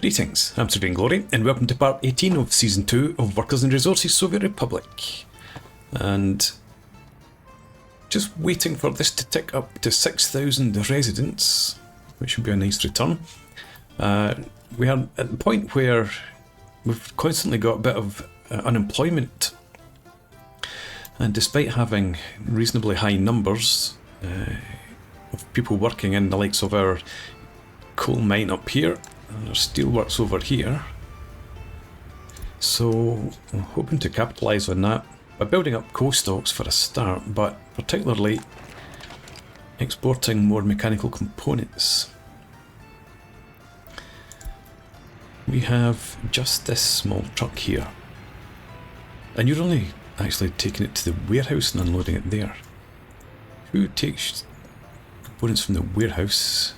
Greetings, I'm Sir Glory, and welcome to part 18 of Season 2 of Workers and Resources Soviet Republic. And just waiting for this to tick up to 6,000 residents, which would be a nice return. We are at the point where we've constantly got a bit of unemployment, and despite having reasonably high numbers of people working in the likes of our coal mine up here, and our steelworks over here, so I'm hoping to capitalise on that by building up coal stocks for a start, but particularly exporting more mechanical components. We have just this small truck here, and you're only actually taking it to the warehouse and unloading it there. Who takes components from the warehouse?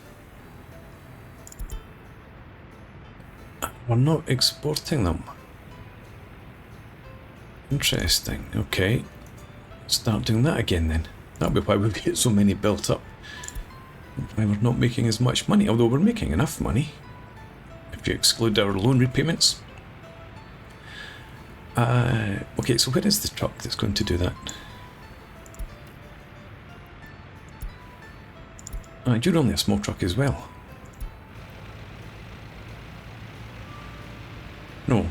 We're not exporting them. Interesting. Okay. Start doing that again then. That'll be why we get so many built up. Why we're not making as much money, although we're making enough money. If you exclude our loan repayments. Okay, so where is the truck that's going to do that? You're only a small truck as well. No.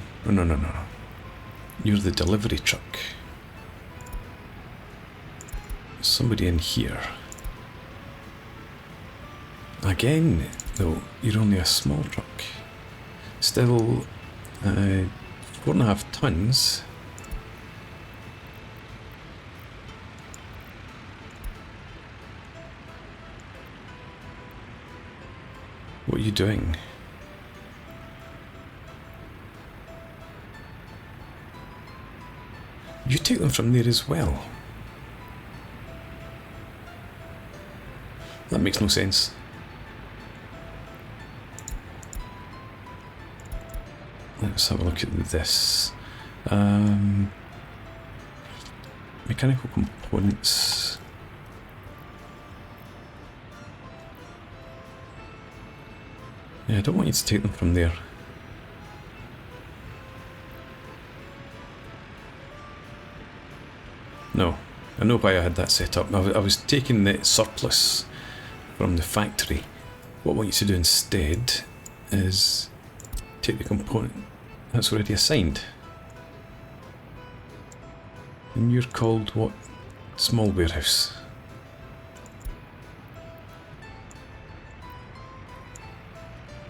You're the delivery truck. Somebody in here. Again, though, you're only a small truck. Still, 4.5 tons. What are you doing? You take them from there as well. That makes no sense. Let's have a look at this. Mechanical components. Yeah, I don't want you to take them from there. No, I know why I had that set up. I was taking the surplus from the factory. What I want you to do instead is take the component that's already assigned. And you're called what? Small warehouse.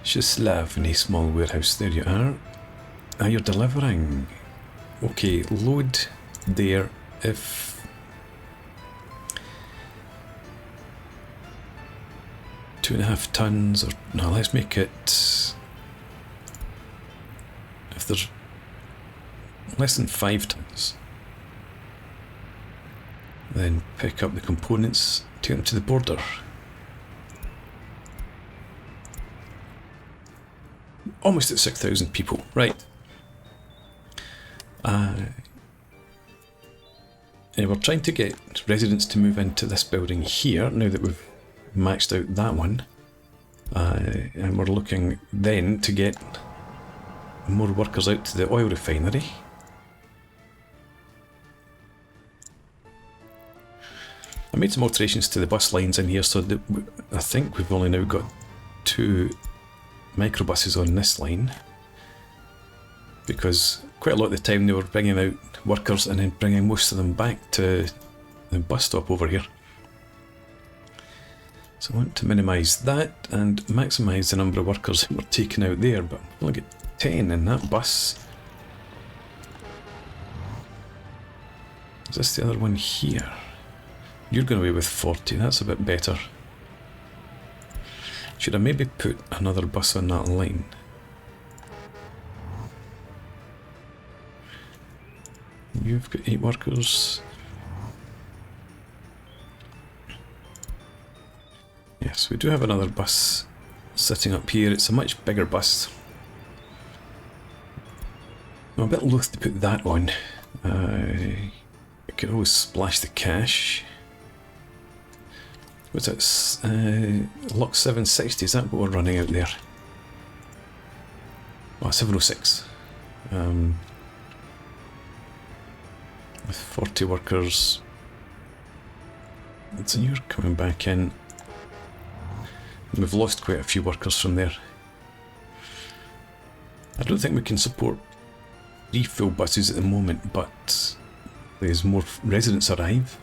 Tshcheslavnyy small warehouse, there you are. You're delivering. Okay, load there. If 2.5 tons, or no, let's make it, if there's less than 5 tons, then pick up the components, take them to the border. Almost at 6,000 people, right. And we're trying to get residents to move into this building here, now that we've maxed out that one. And we're looking then to get more workers out to the oil refinery. I made some alterations to the bus lines in here, so that I think we've only now got 2 microbuses on this line. Because quite a lot of the time they were bringing out workers and then bringing most of them back to the bus stop over here. So I want to minimise that and maximise the number of workers that we're taking out there, but we'll get 10 in that bus. Is this the other one here? You're going away with 40, that's a bit better. Should I maybe put another bus on that line? You've got 8 workers. Yes, we do have another bus sitting up here. It's a much bigger bus. I'm a bit loath to put that on. I could always splash the cash. What's that? Lux 760, is that what we're running out there? Oh, 706. With 40 workers. So you're coming back in. We've lost quite a few workers from there. I don't think we can support refill buses at the moment, but as more residents arrive,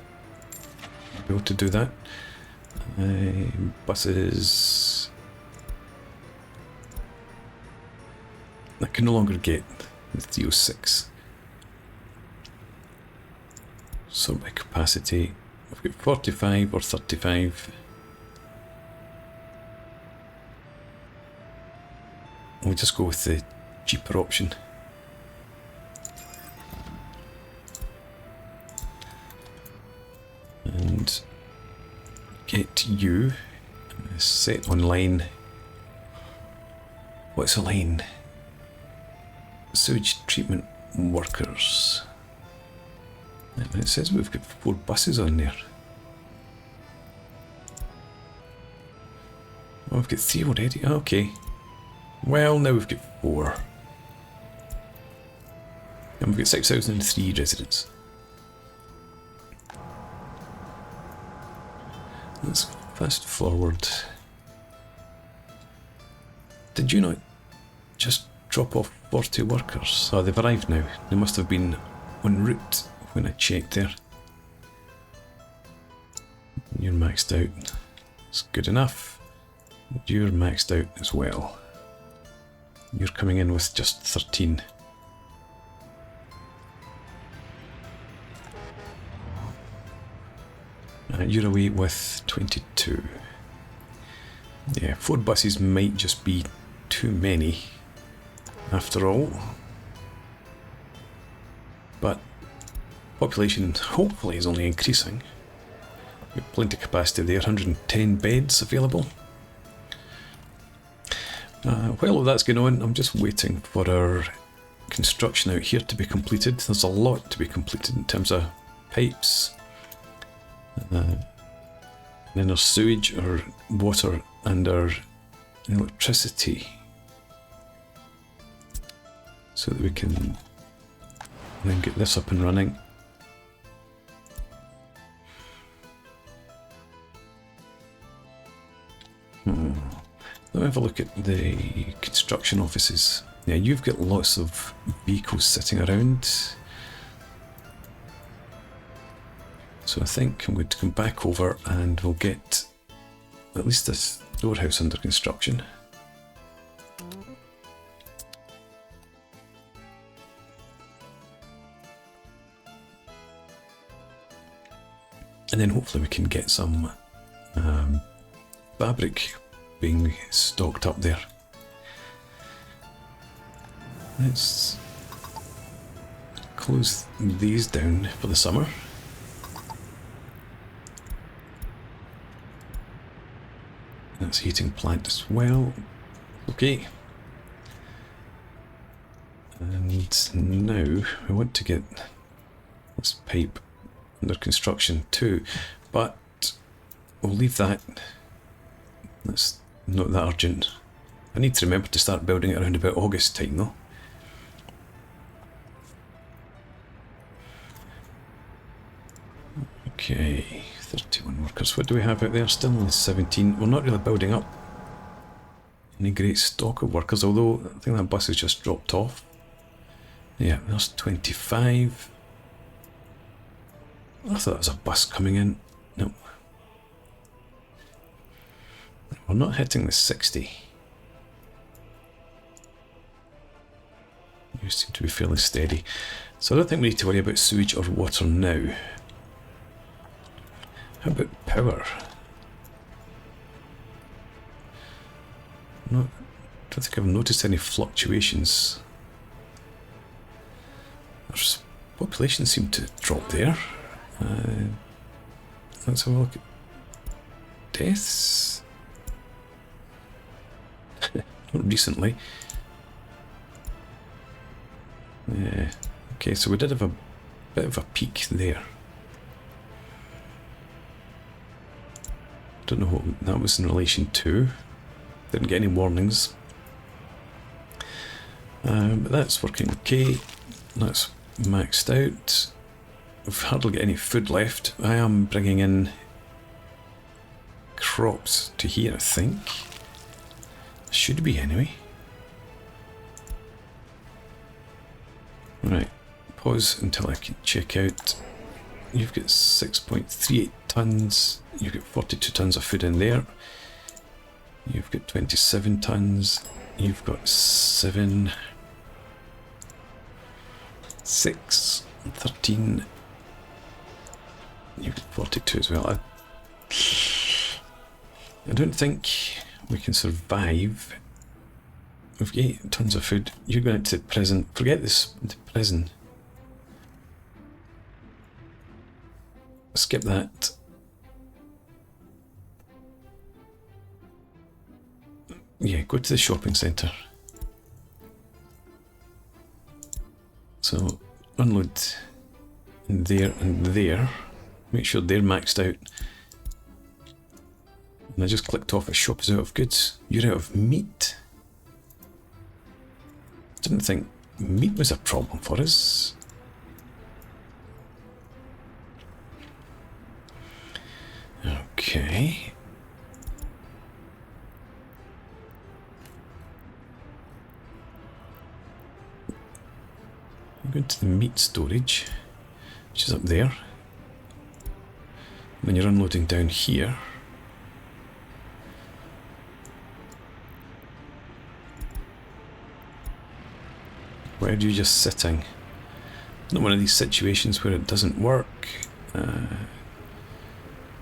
we'll be able to do that. Buses... I can no longer get the 306. So by capacity, we've got 45 or 35. We'll just go with the cheaper option. And get you set on line. What's a line? Sewage treatment workers. It says we've got 4 buses on there. Oh, we've got 3 already. Okay. Well, now we've got 4. And we've got 6,003 residents. Let's fast forward. Did you not just drop off 40 workers? Oh, they've arrived now. They must have been en route when I checked there. You're maxed out. It's good enough. You're maxed out as well. You're coming in with just 13. You're away with 22. Yeah, 4 buses might just be too many after all. But population hopefully is only increasing. We've plenty of capacity there, 110 beds available. While all that's going on, I'm just waiting for our construction out here to be completed. There's a lot to be completed in terms of pipes, and then our sewage, our water, and our electricity, so that we can then get this up and running. Let me have a look at the construction offices. Yeah, you've got lots of vehicles sitting around. So I think I'm going to come back over and we'll get at least this storehouse under construction. And then hopefully we can get some fabric being stocked up there. Let's close these down for the summer. That's a heating plant as well. Okay. And now we want to get this pipe under construction too, but we'll leave that. That's not that urgent. I need to remember to start building it around about August time though. Okay, 31 workers. What do we have out there? Still only 17. We're not really building up any great stock of workers, although I think that bus has just dropped off. Yeah, there's 25. I thought that was a bus coming in. No. We're not hitting the 60. You seem to be fairly steady. So I don't think we need to worry about sewage or water now. How about power? I don't think I've noticed any fluctuations. Our population seemed to drop there. Let's have a look at deaths. Not recently. Yeah. Okay, so we did have a bit of a peak there. Don't know what that was in relation to. Didn't get any warnings. But that's working okay. That's maxed out. We've hardly got any food left. I am bringing in crops to here, I think. Should be anyway. Right, pause until I can check out. You've got 6.38 tons. You've got 42 tons of food in there. You've got 27 tons. You've got 7, 6, 13. You've got 42 as well. I don't think we can survive. We've got 8 tons of food. You're going to prison. Forget this. To prison. Skip that. Yeah, go to the shopping centre. So unload in there and there. Make sure they're maxed out. And I just clicked off a shop is out of goods. You're out of meat. Didn't think meat was a problem for us. Okay. I'm going to the meat storage, which is up there. When you're unloading down here, why are you just sitting? Not one of these situations where it doesn't work.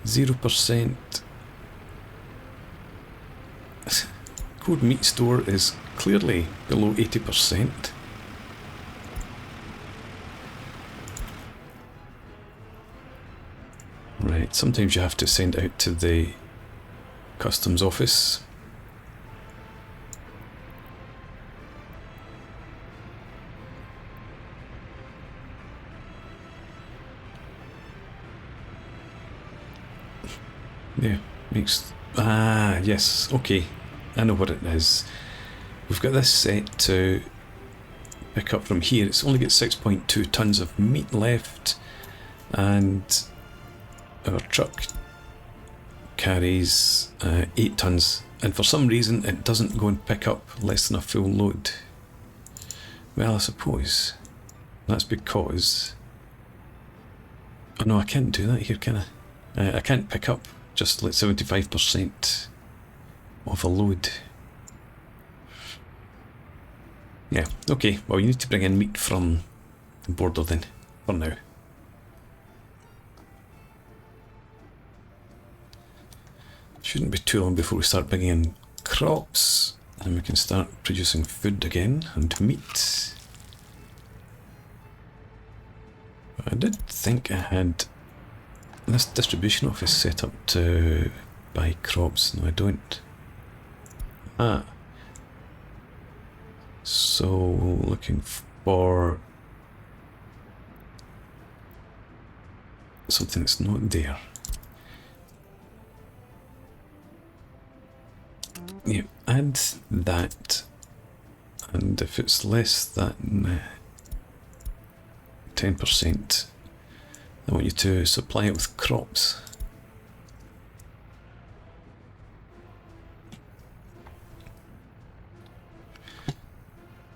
0%. Code meat store is clearly below 80%. Right, sometimes you have to send it out to the customs office. Yeah, makes... Ah, yes, okay. I know what it is. We've got this set to pick up from here. It's only got 6.2 tons of meat left, and our truck carries 8 tons, and for some reason it doesn't go and pick up less than a full load. Well, I suppose that's because... Oh no, I can't do that here, can I? I can't pick up just like 75% of a load. Yeah, okay, well you need to bring in meat from the border then, for now. Shouldn't be too long before we start bringing in crops, and we can start producing food again, and meat. I did think I had this distribution office set up to buy crops. No, I don't. Ah. So, looking for something that's not there. Yeah, add that, and if it's less than 10%, I want you to supply it with crops.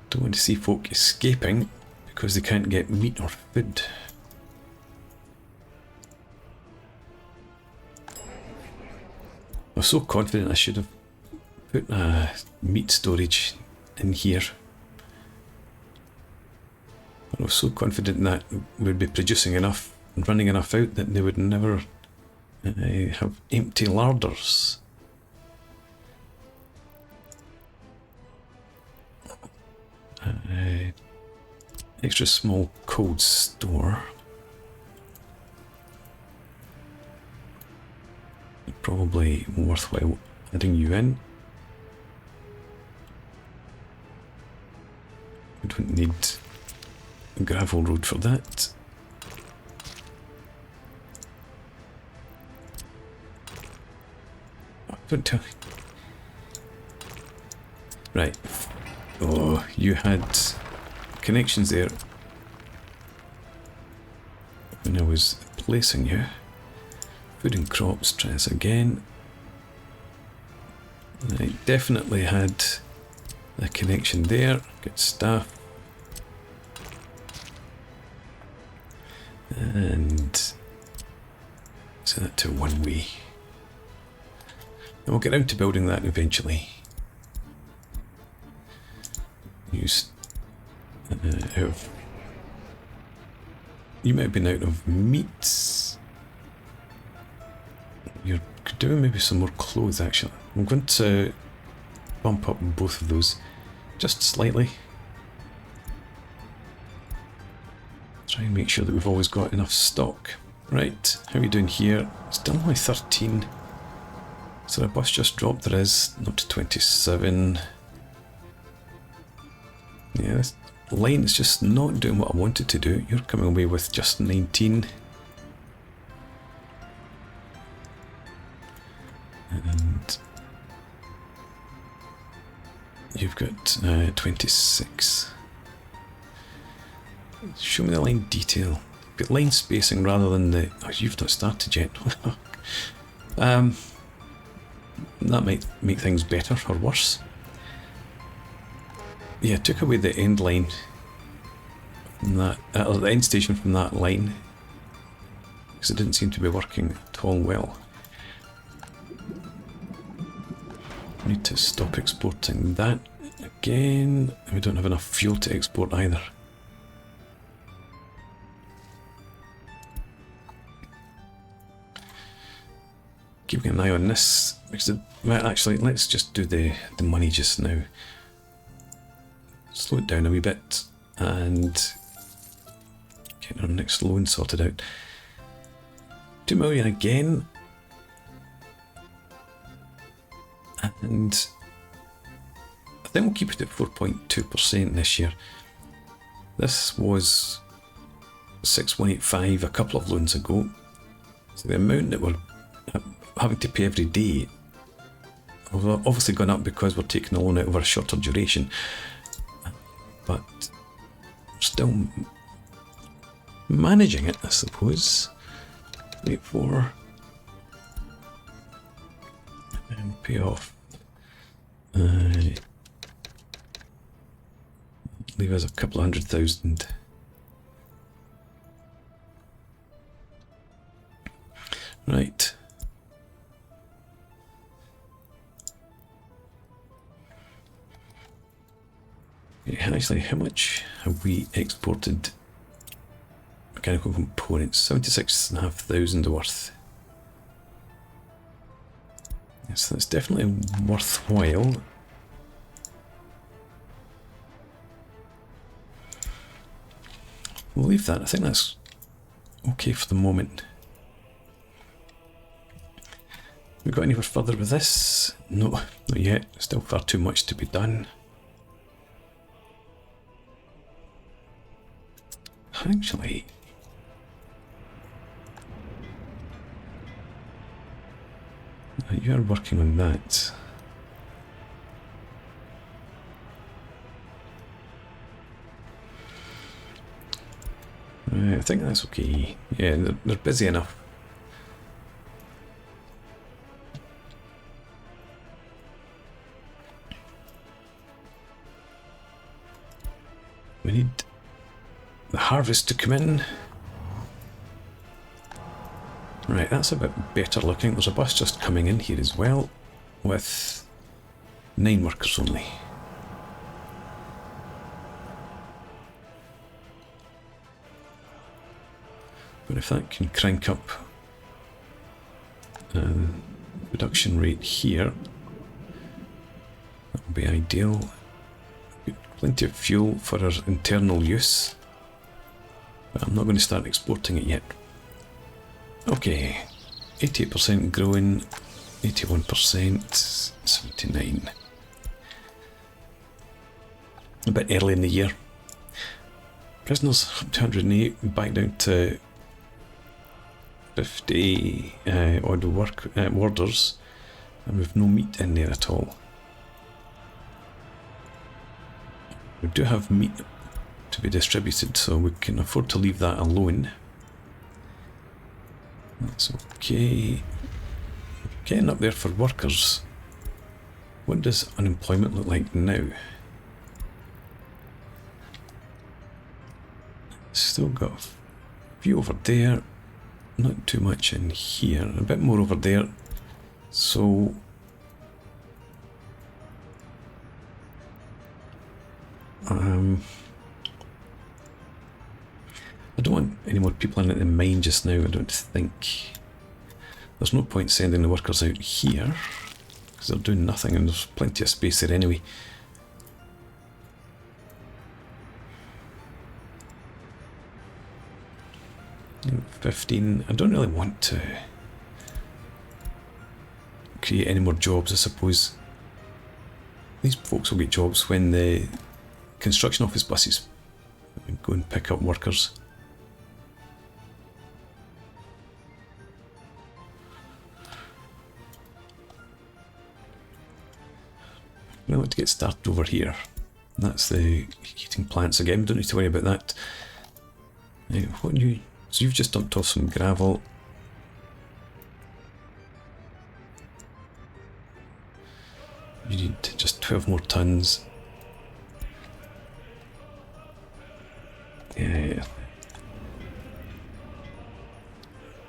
Don't want to see folk escaping because they can't get meat or food. I was so confident I should have put a meat storage in here. I was so confident that we'd be producing enough and running enough out that they would never have empty larders. Extra small cold store. Probably worthwhile adding you in. We don't need a gravel road for that. Oh, don't tell me. Right. Oh, you had connections there when I was placing you. Food and crops, try this again. I definitely had a connection there. Good stuff. And set that to one way. And we'll get around to building that eventually. Use you might have been out of meats. You're doing maybe some more clothes actually. I'm going to bump up both of those just slightly. Try and make sure that we've always got enough stock. Right, how are we doing here? Still only 13. So the bus just dropped, there is, not to 27. Yeah, this line is just not doing what I wanted to do. You're coming away with just 19. And you've got 26. Show me the line detail. Get line spacing rather than the... Oh, you've not started yet. That might make things better or worse. Yeah, took away the end line from that, or the end station from that line, because it didn't seem to be working at all well. Need to stop exporting that again. We don't have enough fuel to export either. Keeping an eye on this, because well, actually, let's just do the money just now. Slow it down a wee bit and get our next loan sorted out. 2 million again. And I think we'll keep it at 4.2% this year. This was 6185 a couple of loans ago. So the amount that we're having to pay every day has obviously gone up because we're taking a loan out over a shorter duration. But still managing it, I suppose. Wait for and pay off. Leave us a couple of 100,000. Right. Actually, how much have we exported mechanical components? 76,500 worth. Yes, that's definitely worthwhile. We'll leave that. I think that's okay for the moment. We got anywhere further with this? No, not yet. Still far too much to be done. Actually, you are working on that. Right, I think that's okay. Yeah, they're busy enough. We need the harvest to come in. Right, that's a bit better looking. There's a bus just coming in here as well, with 9 workers only. But if that can crank up production rate here, that would be ideal. Plenty of fuel for our internal use, but I'm not going to start exporting it yet. Okay, 88% growing, 81%, 79. A bit early in the year. Prisoners up to 108, back down to 50 odd warders, and we've no meat in there at all. We do have meat to be distributed, so we can afford to leave that alone. That's okay. Getting up there for workers. What does unemployment look like now? Still got a few over there. Not too much in here. A bit more over there. So I don't want any more people in at the mine just now, I don't think. There's no point sending the workers out here, because they're doing nothing and there's plenty of space there anyway. And 15, I don't really want to create any more jobs, I suppose. These folks will get jobs when the construction office buses go and pick up workers. I want to get started over here. That's the heating plants again, don't need to worry about that. Now, what you, so you've just dumped off some gravel. You need just 12 more tons. Yeah.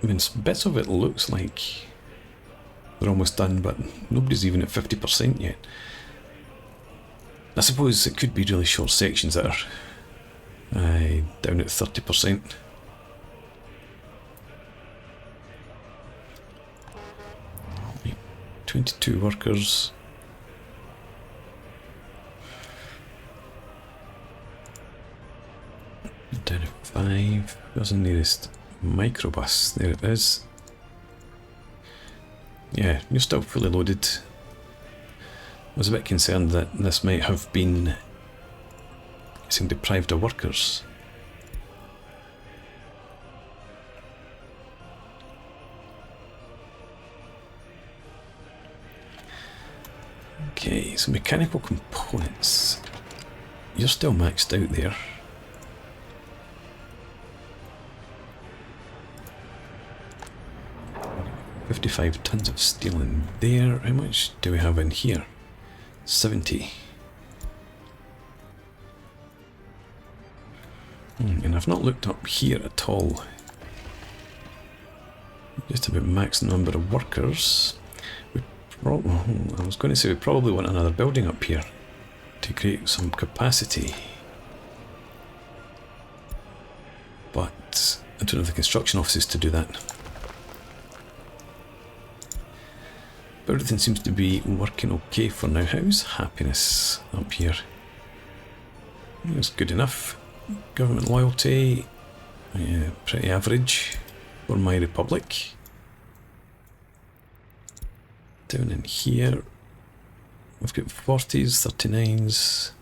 I mean, bits of it looks like they're almost done, but nobody's even at 50% yet. I suppose it could be really short sections that are down at 30%. Right, 22 workers. Down at 5. Where's the nearest microbus? There it is. Yeah, you're still fully loaded. I was a bit concerned that this might have been deprived of workers. Okay, so mechanical components. You're still maxed out there. $55 tons of steel in there. How much do we have in here? 70. And I've not looked up here at all. Just about max number of workers. I was going to say we probably want another building up here to create some capacity. But I don't have the construction offices to do that. But everything seems to be working okay for now. How's happiness up here? It's good enough. Government loyalty, yeah, pretty average for my republic. Down in here, we've got 40s, 39s.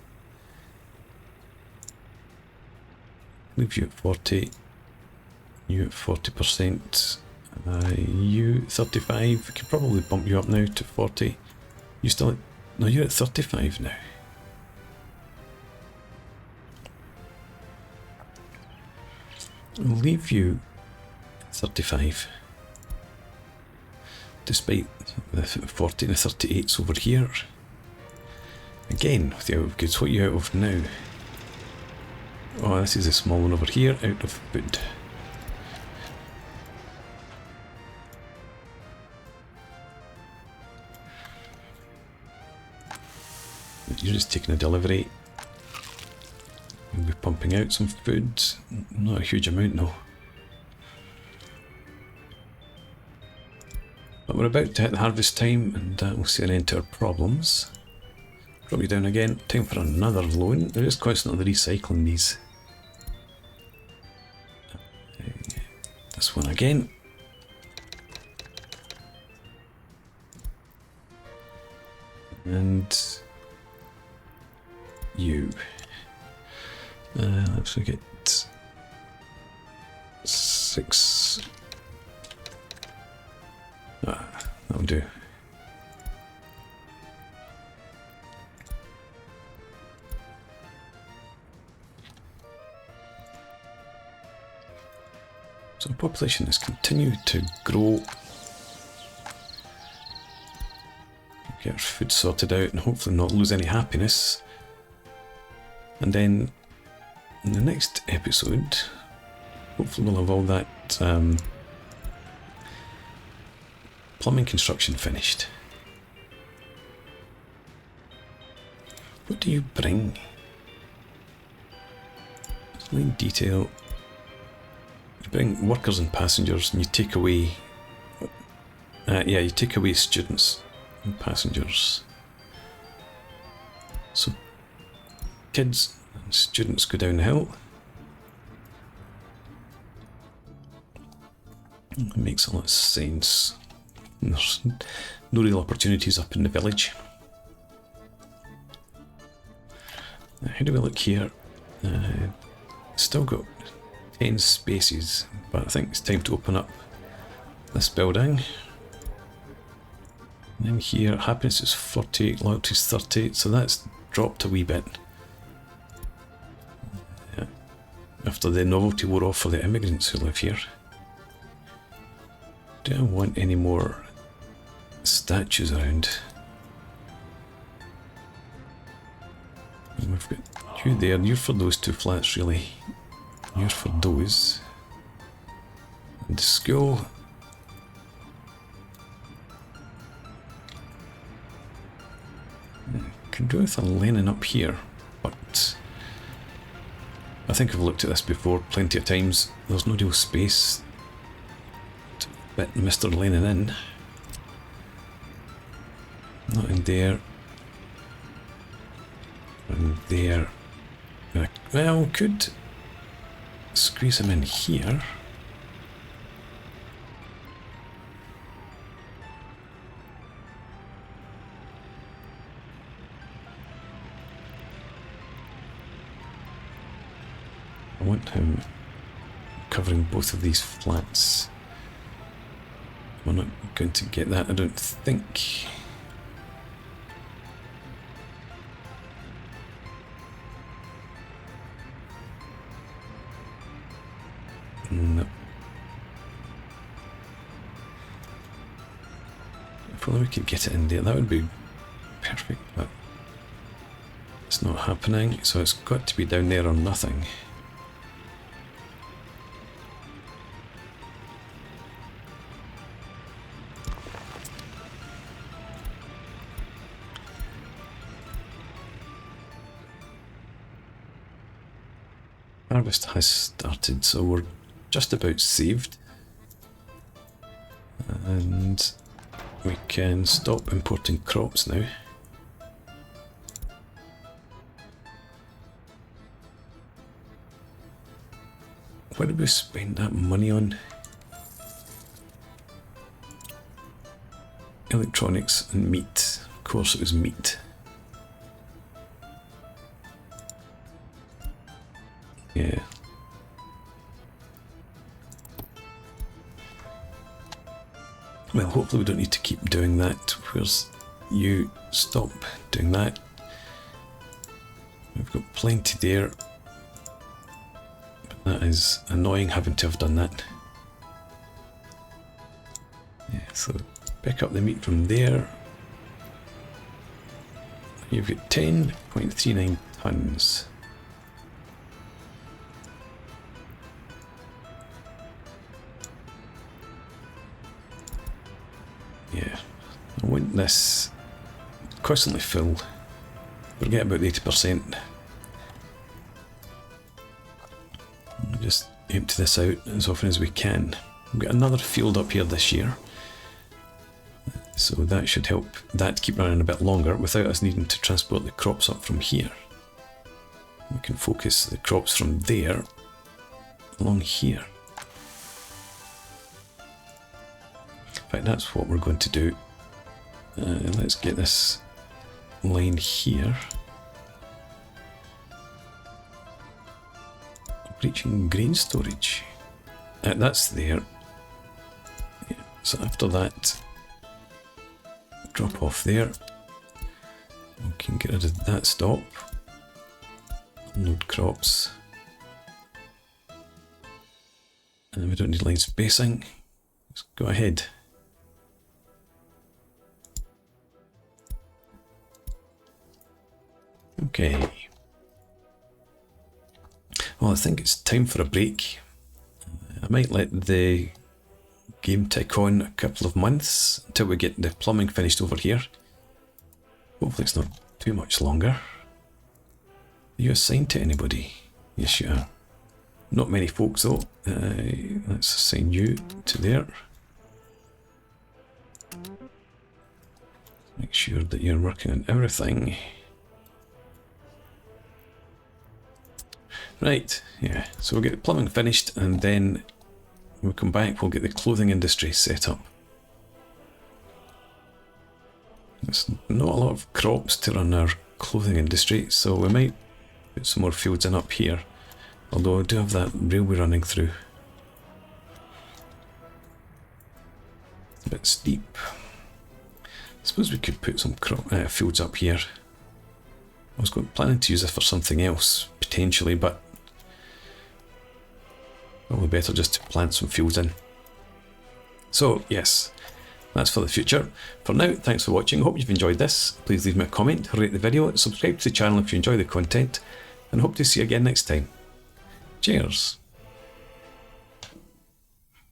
Leave you at 40. You at 40%. You 35. We could probably bump you up now to 40. You still at, no, you're at 35 now. I'll leave you 35. Despite the 40 and the 38s over here. Again, with the out of goods, what are you out of now? Oh, this is a small one over here, out of food. You're just taking a delivery. You'll be pumping out some food. Not a huge amount, no. But we're about to hit the harvest time, and we'll see an end to our problems. Drop you down again. Time for another loan. They're just constantly recycling these. This one again. And you. Let's look at 6. That'll do. So the population has continued to grow. Get our food sorted out and hopefully not lose any happiness. And then in the next episode, hopefully we'll have all that plumbing construction finished. What do you bring? In detail. You bring workers and passengers, and you take away. Yeah, you take away students and passengers. So kids and students go down the hill. It makes a lot of sense. There's no real opportunities up in the village. How do we look here? Still got 10 spaces, but I think it's time to open up this building. And then here, happiness is 40, loyalty is 30, so that's dropped a wee bit. Yeah. After the novelty wore off for the immigrants who live here. Do I want any more statues around? We've got you there, you're for those two flats really. You're for those. And the school. Could do with a laning up here, but I think I've looked at this before plenty of times. There's no real space to fit Mr. Lenin in. Not in there. And there. Well, could squeeze him in here. I want him covering both of these flats. We're not going to get that, I don't think. No. If only we could get it in there, that would be perfect, but it's not happening, so it's got to be down there or nothing. Harvest has started, so we're just about saved. And we can stop importing crops now. What did we spend that money on? Electronics and meat. Of course it was meat. Yeah. Well, hopefully we don't need to keep doing that. Where's you? Stop doing that. We've got plenty there. But that is annoying having to have done that. Yeah, so pick up the meat from there. You've got 10.39 tons. Yeah, I want this constantly filled. Forget about 80%. Just empty this out as often as we can. We've got another field up here this year, so that should help that keep running a bit longer without us needing to transport the crops up from here. We can focus the crops from there along here. In fact, that's what we're going to do. Let's get this line here. Reaching grain storage. That's there. Yeah, so after that, drop off there. We can get rid of that stop. Unload crops. And we don't need line spacing. Let's go ahead. Okay. Well, I think it's time for a break. I might let the game tick on a couple of months until we get the plumbing finished over here. Hopefully it's not too much longer. Are you assigned to anybody? Yes, you are. Not many folks though. Let's assign you to there. Make sure that you're working on everything. Right, yeah, so we'll get the plumbing finished and then when we come back we'll get the clothing industry set up. There's not a lot of crops to run our clothing industry, so we might put some more fields in up here. Although I do have that railway running through. It's a bit steep. I suppose we could put some fields up here. I was planning to use it for something else, potentially, but probably better just to plant some fields in. So, yes, that's for the future. For now, thanks for watching. Hope you've enjoyed this. Please leave me a comment, rate the video, subscribe to the channel if you enjoy the content, and hope to see you again next time. Cheers!